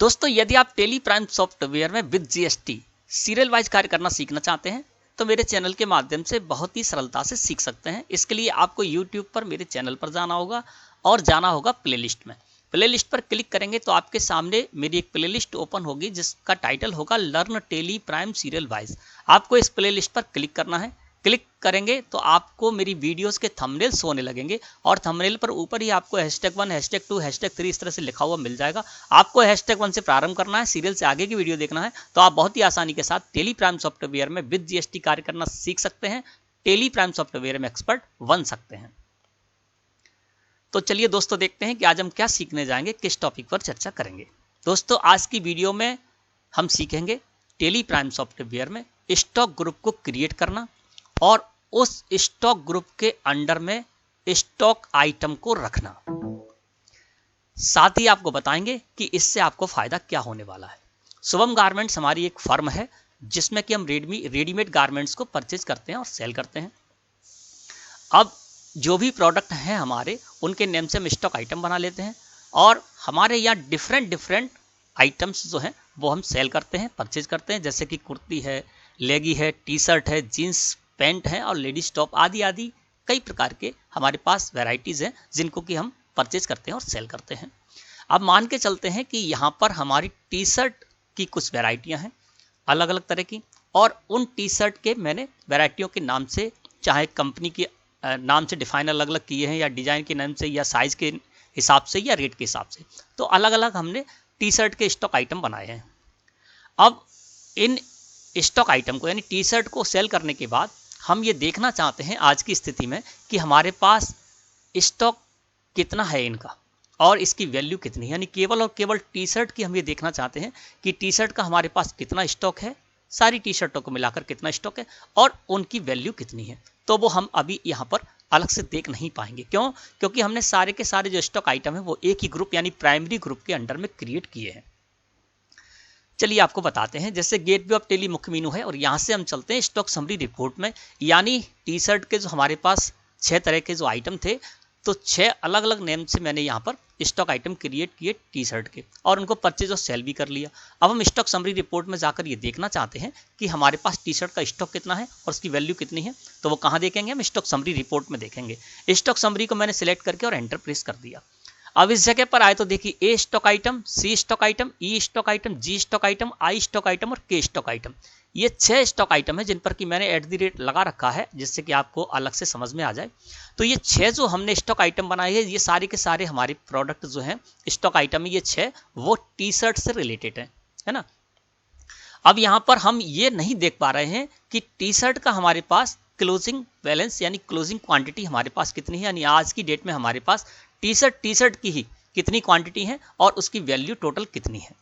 दोस्तों, यदि आप टेली प्राइम सॉफ्टवेयर में विद जीएसटी सीरियल वाइज कार्य करना सीखना चाहते हैं तो मेरे चैनल के माध्यम से बहुत ही सरलता से सीख सकते हैं। इसके लिए आपको यूट्यूब पर मेरे चैनल पर जाना होगा और जाना होगा प्लेलिस्ट में। प्लेलिस्ट पर क्लिक करेंगे तो आपके सामने मेरी एक प्लेलिस्ट ओपन होगी जिसका टाइटल होगा learn Tally Prime serial wise. आपको इस प्लेलिस्ट पर क्लिक करना है। क्लिक करेंगे तो आपको मेरी वीडियोस के थंबनेल्स होने लगेंगे और थंबनेल पर ऊपर ही आपको #1 #2 #3 इस तरह से लिखा हुआ मिल जाएगा। आपको #1 से प्रारंभ करना है, सीरियल से आगे की वीडियो देखना है तो आप बहुत ही आसानी के साथ टेली प्राइम सॉफ्टवेयर में विद जीएसटी कार्य करना सीख सकते हैं। टेली प्राइम सॉफ्टवेयर में एक्सपर्ट बन सकते हैं। तो चलिए दोस्तों, देखते हैं कि आज हम क्या सीखने जाएंगे, किस टॉपिक पर चर्चा करेंगे। दोस्तों, आज की वीडियो में हम सीखेंगे टेली प्राइम सॉफ्टवेयर में स्टॉक ग्रुप को क्रिएट करना और उस स्टॉक ग्रुप के अंडर में स्टॉक आइटम को रखना। साथ ही आपको बताएंगे कि इससे आपको फायदा क्या होने वाला है। शुभम गारमेंट्स हमारी एक फर्म है जिसमें कि हम रेडीमेड गारमेंट्स को परचेज करते हैं और सेल करते हैं। अब जो भी प्रोडक्ट हैं हमारे, उनके नेम से हम स्टॉक आइटम बना लेते हैं और हमारे यहाँ डिफरेंट आइटम्स जो हैं वो हम सेल करते हैं, परचेज करते हैं। जैसे कि कुर्ती है, लेगी है, टी शर्ट है, जीन्स पैंट है और लेडीज टॉप आदि आदि कई प्रकार के हमारे पास वैरायटीज़ हैं जिनको कि हम परचेज करते हैं और सेल करते हैं। अब मान के चलते हैं कि यहाँ पर हमारी टी शर्ट की कुछ वैरायटियाँ हैं अलग अलग तरह की, और उन टी शर्ट के मैंने वैरायटियों के नाम से, चाहे कंपनी के नाम से डिफाइन अलग अलग किए हैं या डिजाइन के नाम से या साइज के हिसाब से या रेट के हिसाब से, तो अलग अलग हमने टी शर्ट के स्टॉक आइटम बनाए हैं। अब इन स्टॉक आइटम को यानी टी शर्ट को सेल करने के बाद हम ये देखना चाहते हैं आज की स्थिति में कि हमारे पास स्टॉक कितना है इनका और इसकी वैल्यू कितनी है। यानी केवल और केवल टी शर्ट की हम ये देखना चाहते हैं कि टी शर्ट का हमारे पास कितना स्टॉक है, सारी टी शर्टों को मिलाकर कितना स्टॉक है और उनकी वैल्यू कितनी है। तो वो हम अभी यहाँ पर अलग से देख नहीं पाएंगे। क्यों? क्योंकि हमने सारे के सारे जो स्टॉक आइटम है वो एक ही ग्रुप यानी प्राइमरी ग्रुप के अंडर में क्रिएट किए हैं। चलिए आपको बताते हैं। जैसे गेटवे ऑफ टेली मुख्य मेनू है और यहाँ से हम चलते हैं स्टॉक समरी रिपोर्ट में। यानी टी शर्ट के जो हमारे पास 6 तरह के जो आइटम थे, तो 6 अलग अलग नेम से मैंने यहाँ पर स्टॉक आइटम क्रिएट किए टी शर्ट के और उनको परचेज और सेल भी कर लिया। अब हम स्टॉक समरी रिपोर्ट में जाकर ये देखना चाहते हैं कि हमारे पास टी शर्ट का स्टॉक कितना है और उसकी वैल्यू कितनी है। तो वो कहाँ देखेंगे? हम स्टॉक समरी रिपोर्ट में देखेंगे। स्टॉक समरी को मैंने सिलेक्ट करके और एंटर प्रेस कर दिया। अब इस जगह पर आए तो देखिए ए स्टॉक आइटम, सी स्टॉक आइटम, ई स्टॉक आइटम, जी स्टॉक आइटम, आई स्टॉक आइटम और के स्टॉक आइटम। ये 6 स्टॉक आइटम है जिन पर कि मैंने @ लगा रखा है जिससे कि आपको अलग से समझ में आ जाए। तो ये 6 जो हमने स्टॉक आइटम बनाए हैं, ये सारे के सारे हमारे प्रोडक्ट जो हैं स्टॉक आइटम ये 6 वो टी शर्ट से रिलेटेड है ना। अब यहाँ पर हम ये नहीं देख पा रहे हैं कि टी शर्ट का हमारे पास क्लोजिंग बैलेंस यानी क्लोजिंग क्वांटिटी हमारे पास कितनी है। यानी आज की डेट में हमारे पास टी शर्ट की ही कितनी क्वांटिटी है और उसकी वैल्यू टोटल कितनी है।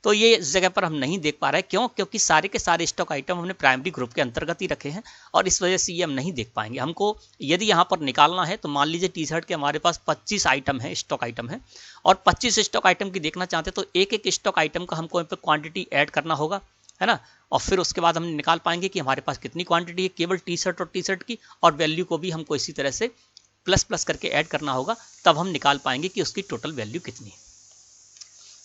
तो ये इस जगह पर हम नहीं देख पा रहे हैं। क्यों? क्योंकि सारे के सारे स्टॉक आइटम हमने प्राइमरी ग्रुप के अंतर्गत ही रखे हैं और इस वजह से ये हम नहीं देख पाएंगे। हमको यदि यहाँ पर निकालना है तो मान लीजिए टी शर्ट के हमारे पास 25 आइटम है, स्टॉक आइटम है, और 25 स्टॉक आइटम की देखना चाहते हैं तो एक एक स्टॉक आइटम का हमको यहाँ पर क्वांटिटी ऐड करना होगा, है ना। और फिर उसके बाद हम निकाल पाएंगे कि हमारे पास कितनी क्वांटिटी है केवल टी शर्ट और टी शर्ट की, और वैल्यू को भी हमको इसी तरह से प्लस प्लस करके ऐड करना होगा, तब हम निकाल पाएंगे कि उसकी टोटल वैल्यू कितनी है।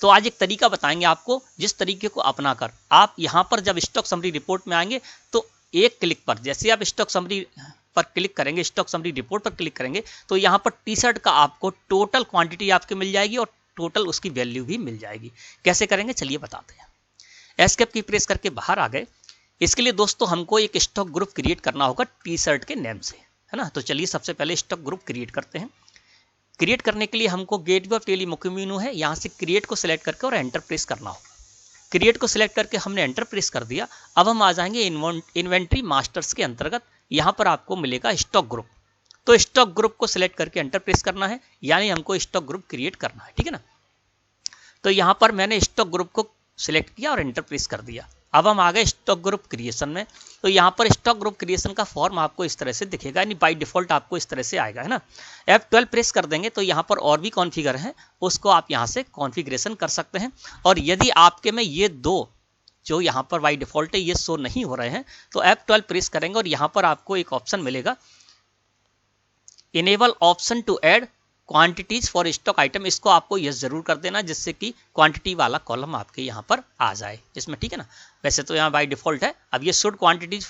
तो आज एक तरीका बताएंगे आपको जिस तरीके को अपनाकर आप यहाँ पर जब स्टॉक समरी रिपोर्ट में आएंगे तो एक क्लिक पर, जैसे आप स्टॉक समरी पर क्लिक करेंगे, स्टॉक समरी रिपोर्ट पर क्लिक करेंगे तो यहाँ पर टी शर्ट का आपको टोटल क्वांटिटी आपके मिल जाएगी और टोटल उसकी वैल्यू भी मिल जाएगी। कैसे करेंगे चलिए बताते हैं। एस्केप की प्रेस करके बाहर आ गए। इसके लिए दोस्तों हमको एक स्टॉक ग्रुप क्रिएट करना होगा टी शर्ट के नेम से, है ना। तो चलिए सबसे पहले स्टॉक ग्रुप क्रिएट करते हैं। क्रिएट करने के लिए हमको गेटवे ऑफ टेली मुख्य मेनू है, यहाँ से क्रिएट को सिलेक्ट करके और एंटर प्रेस करना होगा। क्रिएट को सिलेक्ट करके हमने एंटर प्रेस कर दिया। अब हम आ जाएंगे इन्वेंट्री मास्टर्स के अंतर्गत। यहाँ पर आपको मिलेगा स्टॉक ग्रुप। तो स्टॉक ग्रुप को सिलेक्ट करके एंटर प्रेस करना है, यानी हमको स्टॉक ग्रुप क्रिएट करना है, ठीक है ना। तो यहाँ पर मैंने स्टॉक ग्रुप को सिलेक्ट किया और एंटर प्रेस कर दिया। अब हम आ गए स्टॉक ग्रुप क्रिएशन में। तो यहाँ पर स्टॉक ग्रुप क्रिएशन का फॉर्म आपको इस तरह से दिखेगा, यानी बाय डिफॉल्ट आपको इस तरह से आएगा, है ना। F12 प्रेस कर देंगे तो यहाँ पर और भी कॉन्फ़िगर है, उसको आप यहाँ से कॉन्फ़िगरेशन कर सकते हैं। और यदि आपके में ये 2 जो यहाँ पर बाय डिफॉल्ट है ये शो नहीं हो रहे हैं तो F12 प्रेस करेंगे और यहाँ पर आपको एक ऑप्शन मिलेगा, enable option to add quantities for stock item, इसको आपको यस जरूर कर देना जिससे कि क्वांटिटी वाला कॉलम आपके यहाँ पर आ जाए इसमें, ठीक है ना। वैसे तो यहाँ बाय डिफॉल्ट है, अब ये should quantities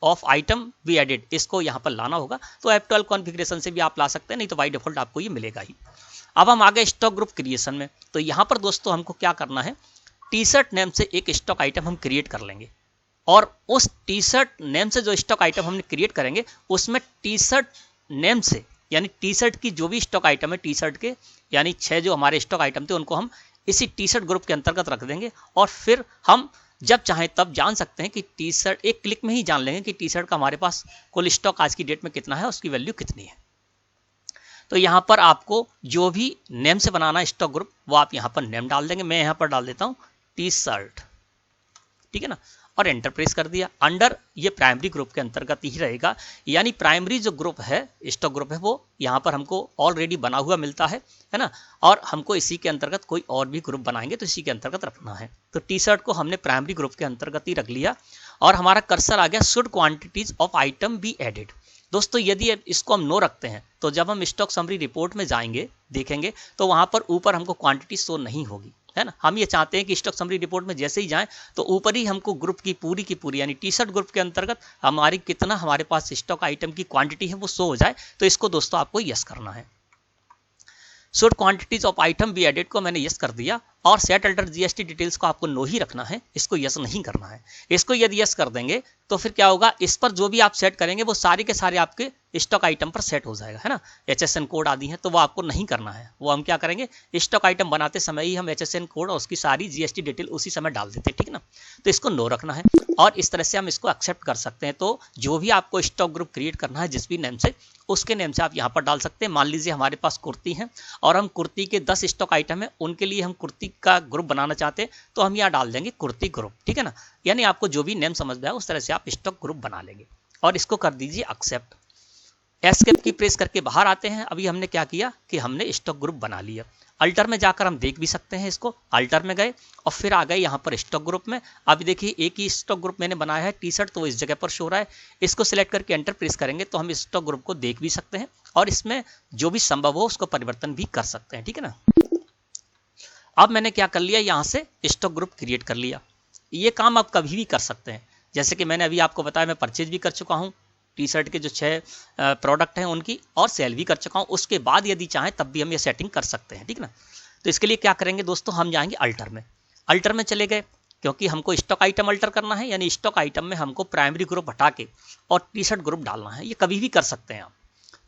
of item be added, इसको यहाँ पर लाना होगा। तो F12 कॉन्फ़िगरेशन से भी आप ला सकते हैं, नहीं तो बाय डिफॉल्ट आपको ये मिलेगा ही। अब हम आ गए स्टॉक ग्रुप क्रिएशन में। तो यहाँ पर दोस्तों हमको क्या करना है, टी शर्ट नेम से एक स्टॉक आइटम हम क्रिएट कर लेंगे और उस टी शर्ट नेम से जो स्टॉक आइटम हमने क्रिएट करेंगे उसमें टी शर्ट नेम से यानी टी शर्ट की जो भी स्टॉक आइटम है टी शर्ट के, यानी 6 जो हमारे स्टॉक आइटम थे उनको हम इसी टी शर्ट ग्रुप के अंतर्गत रख देंगे और फिर हम जब चाहें तब जान सकते हैं कि टी शर्ट, एक क्लिक में ही जान लेंगे कि टी शर्ट का हमारे पास कुल स्टॉक आज की डेट में कितना है, उसकी वैल्यू कितनी है। तो यहाँ पर आपको जो भी नेम से बनाना है स्टॉक ग्रुप वो आप यहाँ पर नेम डाल देंगे। मैं यहाँ पर डाल देता हूँ टी शर्ट, ठीक है ना, और एंटर प्रेस कर दिया। अंडर ये प्राइमरी ग्रुप के अंतर्गत ही रहेगा, यानी प्राइमरी जो ग्रुप है स्टॉक ग्रुप है वो यहाँ पर हमको ऑलरेडी बना हुआ मिलता है ना, और हमको इसी के अंतर्गत कोई और भी ग्रुप बनाएंगे तो इसी के अंतर्गत रखना है। तो टी शर्ट को हमने प्राइमरी ग्रुप के अंतर्गत ही रख लिया और हमारा कर्सर आ गया should quantities of item be added. दोस्तों यदि इसको हम नो रखते हैं तो जब हम स्टॉक समरी रिपोर्ट में जाएंगे देखेंगे तो वहां पर ऊपर हमको क्वांटिटी शो नहीं होगी, है ना। हम ये चाहते हैं कि स्टॉक समरी रिपोर्ट में जैसे ही जाएं तो ऊपर ही हमको ग्रुप की पूरी यानी टी शर्ट ग्रुप के अंतर्गत हमारी कितना हमारे पास स्टॉक आइटम की क्वांटिटी है वो शो हो जाए। तो इसको दोस्तों आपको यस करना है। Should quantities of item be added को मैंने यस कर दिया और सेट अल्टर जीएसटी डिटेल्स को आपको नो ही रखना है, इसको यस नहीं करना है। इसको यदि यस कर देंगे तो फिर क्या होगा, इस पर जो भी आप सेट करेंगे वो सारे के सारे आपके स्टॉक आइटम पर सेट हो जाएगा, है ना। HSN कोड आदि है तो वो आपको नहीं करना है, वो हम क्या करेंगे स्टॉक आइटम बनाते समय ही हम HSN कोड और उसकी सारी जीएसटी डिटेल उसी समय डाल देते हैं, ठीक है ना। तो इसको नो रखना है और इस तरह से हम इसको एक्सेप्ट कर सकते हैं। तो जो भी आपको स्टॉक ग्रुप क्रिएट करना है जिस भी नेम से, उसके नेम से आप यहाँ पर डाल सकते हैं। मान लीजिए हमारे पास कुर्ती है और हम कुर्ती के 10 स्टॉक आइटम है, उनके लिए हम कुर्ती का ग्रुप बनाना चाहते हैं तो हम यहाँ डाल देंगे कुर्ती ग्रुप, ठीक है ना। यानी आपको जो भी नेम समझ में आए उस तरह से आप स्टॉक ग्रुप बना लेंगे और इसको कर दीजिए एक्सेप्ट। एस्केप की प्रेस करके बाहर आते हैं। अभी हमने क्या किया कि हमने स्टॉक ग्रुप बना लिया। अल्टर में जाकर हम देख भी सकते हैं इसको। अल्टर में गए और फिर आ गए यहाँ पर स्टॉक ग्रुप में। अभी देखिए एक ही स्टॉक ग्रुप मैंने बनाया है टी शर्ट, तो इस जगह पर शो रहा है। इसको सिलेक्ट करके एंटर प्रेस करेंगे तो हम स्टॉक ग्रुप को देख भी सकते हैं और इसमें जो भी संभव हो उसको परिवर्तन भी कर सकते हैं, ठीक है ना। अब मैंने क्या कर लिया, यहाँ से स्टॉक ग्रुप क्रिएट कर लिया। ये काम आप कभी भी कर सकते हैं। जैसे कि मैंने अभी आपको बताया मैं परचेज भी कर चुका हूँ टी शर्ट के जो 6 प्रोडक्ट हैं उनकी, और सेल भी कर चुका हूँ। उसके बाद यदि चाहें तब भी हम ये सेटिंग कर सकते हैं, ठीक ना। तो इसके लिए क्या करेंगे दोस्तों, हम जाएंगे अल्टर में। अल्टर में चले गए क्योंकि हमको स्टॉक आइटम अल्टर करना है, यानी स्टॉक आइटम में हमको प्राइमरी ग्रुप हटा के और टी शर्ट ग्रुप डालना है। ये कभी भी कर सकते हैं आप।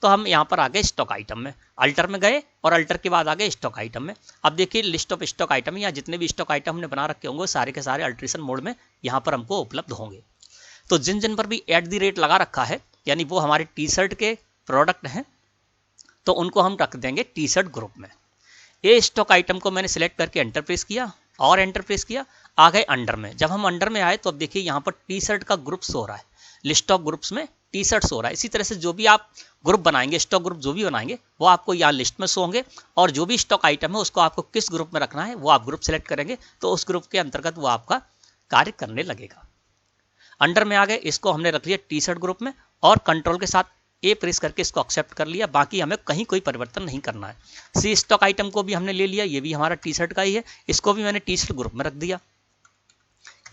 तो हम यहाँ पर आ गए स्टॉक आइटम में, अल्टर में गए और अल्टर के बाद आ गए स्टॉक आइटम में। अब देखिए लिस्ट ऑफ स्टॉक आइटम या जितने भी स्टॉक आइटम हमने बना रखे होंगे सारे के सारे अल्ट्रेशन मोड में यहाँ पर हमको उपलब्ध होंगे। तो जिन जिन पर भी @ लगा रखा है यानी वो हमारे टी शर्ट के प्रोडक्ट हैं तो उनको हम रख देंगे टी शर्ट ग्रुप में। ये स्टॉक आइटम को मैंने सिलेक्ट करके एंटर प्रेस किया और एंटर प्रेस किया, आ गए अंडर में। जब हम अंडर में आए तो अब देखिए यहाँ पर टी शर्ट का ग्रुप शो हो रहा है, लिस्ट ऑफ ग्रुप्स में टी शर्ट शो रहा है। इसी तरह से जो भी आप ग्रुप बनाएंगे, स्टॉक ग्रुप जो भी बनाएंगे वो आपको यहाँ लिस्ट में शो होंगे और जो भी स्टॉक आइटम है उसको आपको किस ग्रुप में रखना है वो आप ग्रुप सेलेक्ट करेंगे तो उस ग्रुप के अंतर्गत वो आपका कार्य करने लगेगा। अंडर में आ गए, इसको हमने रख लिया टी शर्ट ग्रुप में और कंट्रोल के साथ ए प्रेस करके इसको एक्सेप्ट कर लिया। बाकी हमें कहीं कोई परिवर्तन नहीं करना है। सी स्टॉक आइटम को भी हमने ले लिया, ये भी हमारा टी शर्ट का ही है, इसको भी मैंने टी शर्ट ग्रुप में रख दिया।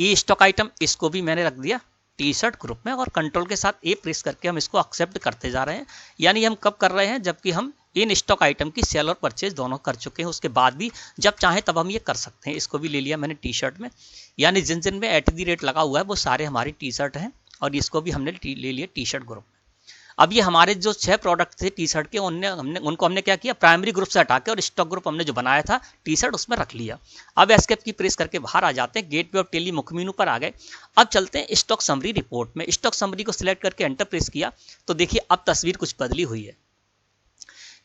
ई स्टॉक आइटम इसको भी मैंने रख दिया टी शर्ट ग्रुप में और कंट्रोल के साथ ए प्रेस करके हम इसको एक्सेप्ट करते जा रहे हैं। यानी हम कब कर रहे हैं, जबकि हम इन स्टॉक आइटम की सेल और परचेज दोनों कर चुके हैं। उसके बाद भी जब चाहें तब हम ये कर सकते हैं। इसको भी ले लिया मैंने टी शर्ट में, यानी जिन जिन में @ लगा हुआ है वो सारे हमारी टी शर्ट हैं और इसको भी हमने ले लिया टी शर्ट ग्रुप में। अब ये हमारे जो 6 प्रोडक्ट थे टी शर्ट के उनको हमने क्या किया, प्राइमरी ग्रुप से हटा के और स्टॉक ग्रुप हमने जो बनाया था टी शर्ट उसमें रख लिया। अब एस्केप की प्रेस करके बाहर आ जाते हैं, गेटवे ऑफ टेली मुख्य मेनू पर आ गए। अब चलते हैं स्टॉक समरी रिपोर्ट में। स्टॉक समरी को सिलेक्ट करके एंटर प्रेस किया तो देखिए अब तस्वीर कुछ बदली हुई है।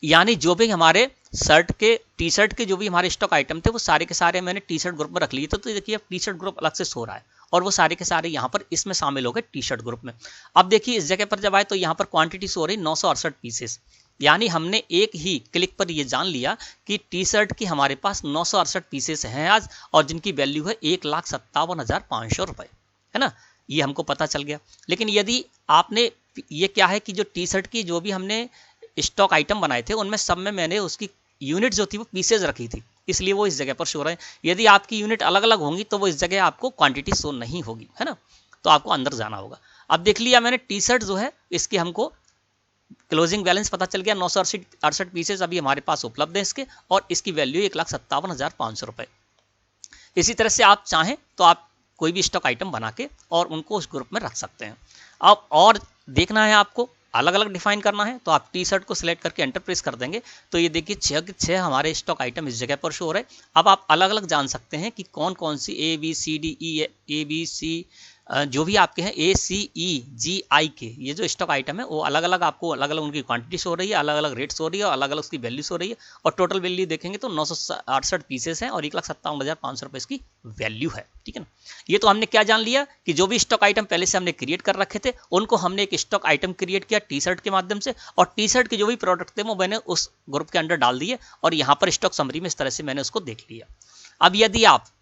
यानी जो भी हमारे टी शर्ट के जो भी हमारे स्टॉक आइटम थे वो सारे के सारे मैंने टी शर्ट ग्रुप में रख लिए थे। तो देखिए अब टी शर्ट ग्रुप अलग से सो रहा है और वो सारे के सारे यहाँ पर इसमें शामिल हो गए टी शर्ट ग्रुप में। अब देखिए इस जगह पर जब आए तो यहाँ पर क्वांटिटी सो रही 968 पीसेस, यानी हमने एक ही क्लिक पर ये जान लिया कि टी शर्ट की हमारे पास 968 पीसेस हैं आज और जिनकी वैल्यू है 1,57,500 रुपये, है ना। ये हमको पता चल गया। लेकिन यदि आपने ये क्या है कि जो टी शर्ट की जो भी हमने स्टॉक आइटम बनाए थे उनमें सब में मैंने उसकी यूनिट जो थी वो पीसेज रखी थी, इसलिए वो इस जगह पर शो रहे हैं। यदि आपकी यूनिट अलग अलग होंगी तो वो इस जगह आपको क्वांटिटी शो नहीं होगी, है ना। तो आपको अंदर जाना होगा। अब देख लिया मैंने टी शर्ट जो है इसकी हमको क्लोजिंग बैलेंस पता चल गया, 968 पीसेज अभी हमारे पास उपलब्ध है इसके, और इसकी वैल्यू 1,57,500 रुपए। इसी तरह से आप चाहें तो आप कोई भी स्टॉक आइटम बना के और उनको उस ग्रुप में रख सकते हैं। अब और देखना है आपको अलग अलग डिफाइन करना है तो आप टी शर्ट को सिलेक्ट करके एंटर प्रेस कर देंगे तो ये देखिए 6 के 6 हमारे स्टॉक आइटम इस जगह पर शो हो रहे हैं। अब आप अलग अलग जान सकते हैं कि कौन कौन सी ABCDE जो भी आपके हैं ACEGI के ये जो स्टॉक आइटम है वो अलग अलग आपको अलग अलग उनकी क्वांटिटी शो हो रही है, अलग अलग रेट्स हो रही है और अलग अलग उसकी वैल्यू हो रही है। और टोटल वैल्यू देखेंगे तो 968 पीसेस हैं और 1,57,500 रुपये इसकी वैल्यू है, ठीक है ना। ये तो हमने क्या जान लिया कि जो भी स्टॉक आइटम पहले से हमने क्रिएट कर रखे थे उनको हमने एक स्टॉक आइटम क्रिएट किया टी शर्ट के माध्यम से, और टी शर्ट के जो भी प्रोडक्ट थे वो मैंने उस ग्रुप के अंदर डाल दिए और यहाँ पर स्टॉक समरी में इस तरह से मैंने उसको देख लिया। अब यदि आप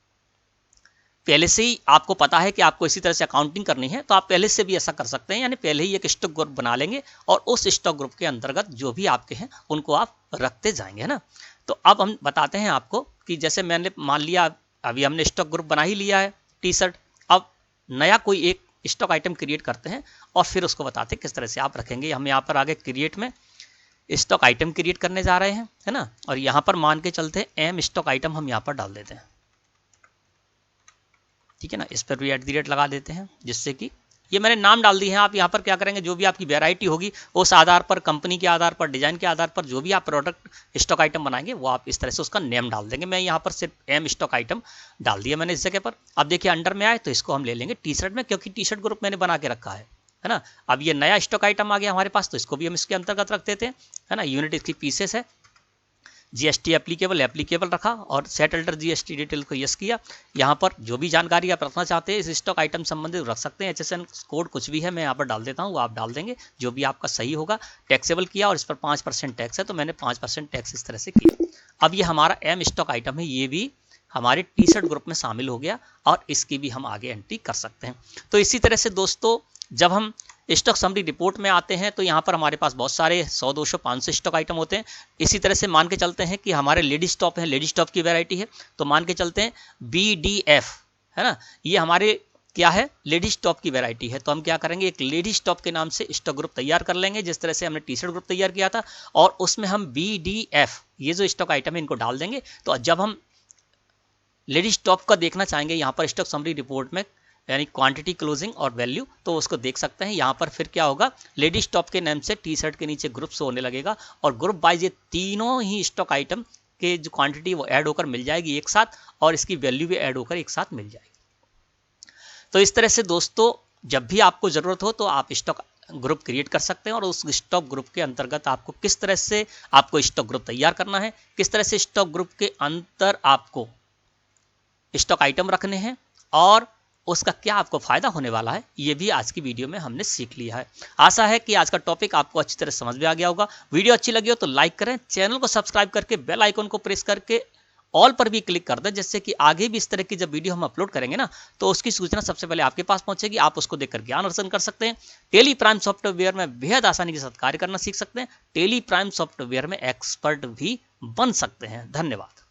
पहले से ही आपको पता है कि आपको इसी तरह से अकाउंटिंग करनी है तो आप पहले से भी ऐसा कर सकते हैं, यानी पहले ही एक स्टॉक ग्रुप बना लेंगे और उस स्टॉक ग्रुप के अंतर्गत जो भी आपके हैं उनको आप रखते जाएंगे, है ना। तो अब हम बताते हैं आपको कि जैसे मैंने मान लिया अभी हमने स्टॉक ग्रुप बना ही लिया है टी शर्ट, अब नया कोई एक स्टॉक आइटम क्रिएट करते हैं और फिर उसको बताते हैं किस तरह से आप रखेंगे। हम यहाँ पर आगे क्रिएट में स्टॉक आइटम क्रिएट करने जा रहे हैं, है ना, और यहाँ पर मान के चलते हैं एम स्टॉक आइटम हम यहाँ पर डाल देते हैं, ठीक है ना। इस पर भी @ लगा देते हैं जिससे कि ये मैंने नाम डाल दिए हैं। आप यहाँ पर क्या करेंगे जो भी आपकी वैरायटी होगी उस आधार पर, कंपनी के आधार पर, डिजाइन के आधार पर जो भी आप प्रोडक्ट स्टॉक आइटम बनाएंगे वो आप इस तरह से उसका नेम डाल देंगे। मैं यहाँ पर सिर्फ एम स्टॉक आइटम डाल दिया मैंने इस जगह पर। अब देखिए अंडर में आए तो इसको हम ले लेंगे टी शर्ट में, क्योंकि टी शर्ट ग्रुप मैंने बना के रखा है ना। अब ये नया स्टॉक आइटम आ गया हमारे पास तो इसको भी हम इसके अंतर्गत रख देते हैं, है ना। यूनिट इसकी पीसेस है, GST एप्लीकेबल रखा और सेट अल्टर GST डिटेल को यस किया। यहाँ पर जो भी जानकारी आप रखना चाहते हैं इस स्टॉक आइटम संबंधित रख सकते हैं। HSN कोड कुछ भी है मैं यहाँ पर डाल देता हूँ, वो आप डाल देंगे जो भी आपका सही होगा। टैक्सेबल किया और इस पर 5% टैक्स है तो मैंने 5% टैक्स इस तरह से किया। अब ये हमारा एम स्टॉक आइटम है, ये भी हमारे टी शर्ट ग्रुप में शामिल हो गया और इसकी भी हम आगे एंट्री कर सकते हैं। तो इसी तरह से दोस्तों जब हम स्टॉक समरी रिपोर्ट में आते हैं तो यहाँ पर हमारे पास बहुत सारे 100, 200, 500 स्टॉक आइटम होते हैं। इसी तरह से मान के चलते हैं कि हमारे लेडीज टॉप है, लेडीज टॉप की वैरायटी है तो मान के चलते हैं BDF, है ना, ये हमारे क्या है लेडीज टॉप की वैरायटी है। तो हम क्या करेंगे एक लेडीज टॉप के नाम से स्टॉक ग्रुप तैयार कर लेंगे जिस तरह से हमने टी शर्ट ग्रुप तैयार किया था, और उसमें हम BDF ये जो स्टॉक आइटम है इनको डाल देंगे। तो जब हम लेडीज टॉप का देखना चाहेंगे यहाँ पर स्टॉक समरी रिपोर्ट में, यानी क्वांटिटी, क्लोजिंग और वैल्यू, तो उसको देख सकते हैं। यहाँ पर फिर क्या होगा लेडीज टॉप के नाम से टी शर्ट के नीचे ग्रुप शो होने लगेगा और ग्रुप वाइज ये तीनों ही स्टॉक आइटम के जो क्वांटिटी वो ऐड होकर मिल जाएगी एक साथ और इसकी वैल्यू भी ऐड होकर एक साथ मिल जाएगी। तो इस तरह से दोस्तों जब भी आपको ज़रूरत हो तो आप स्टॉक ग्रुप क्रिएट कर सकते हैं और उस स्टॉक ग्रुप के अंतर्गत आपको किस तरह से आपको स्टॉक ग्रुप तैयार करना है, किस तरह से स्टॉक ग्रुप के अंतर आपको स्टॉक आइटम रखने हैं और उसका क्या आपको फायदा होने वाला है, ये भी आज की वीडियो में हमने सीख लिया है। आशा है कि आज का टॉपिक आपको अच्छी तरह समझ में आ गया होगा। वीडियो अच्छी लगी हो तो लाइक करें, चैनल को सब्सक्राइब करके बेल आइकन को प्रेस करके ऑल पर भी क्लिक कर दें, जिससे कि आगे भी इस तरह की जब वीडियो हम अपलोड करेंगे ना तो उसकी सूचना सबसे पहले आपके पास पहुंचेगी। आप उसको देखकर ज्ञान अर्जन कर सकते हैं। टेली प्राइम सॉफ्टवेयर में बेहद आसानी के साथ कार्य करना सीख सकते हैं। टेली प्राइम सॉफ्टवेयर में एक्सपर्ट भी बन सकते हैं। धन्यवाद।